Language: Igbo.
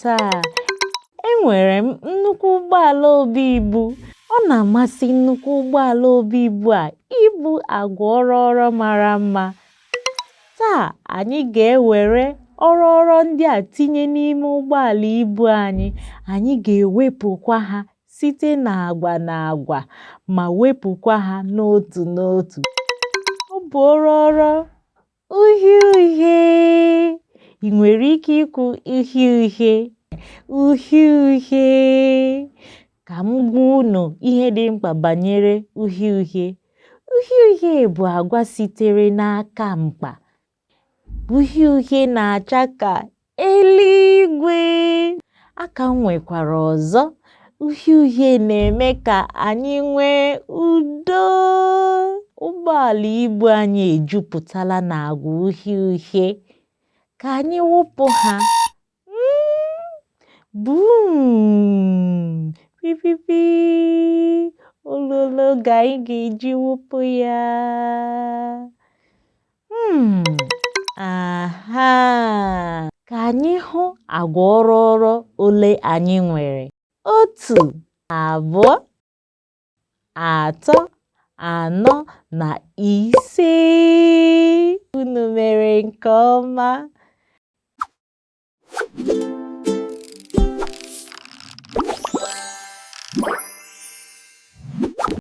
Taa, enwere m nnukwu ụgbọala obu ibu. Ọ na-amasị nnukwu ụgbọala obu ibu a ibu agwa ọrọọrọ mara mma. Taa, anyị ga-ewere ọrọọrọ ndị a tinye n'ime ụgbọala ibu anyị. Anyị ga-ewepụkwa ha site n'agwa n'agwa ma wepụkwa ha n'otu n'otu. Ọ bụ ọrọọrọ uhie uhie. Ị nwere ike ikwu uhie uhie? Uhie uhie. Ka m gwa unu ihe dị mkpa banyere uhie uhie. Uhie uhie bụ agwa sitere n'aka mkpa. Uhie uhie na-acha ka eluigwe. Aka m nwekwara ọzọ. Uhie uhie na-eme ka anyị nwee udo. Ụgbọala ibu anyị ejupụtala n'agwa uhie uhie. Ka anyị wụpụ ha. Boom! Pipipi! Ololo ka anyị ga-eji wụpụ ya. Aha! Ka anyị hụ agwa ọrọọrọ ole anyị nwere. 1, 2, 3, 4 na 5. Unu mere nke ọma.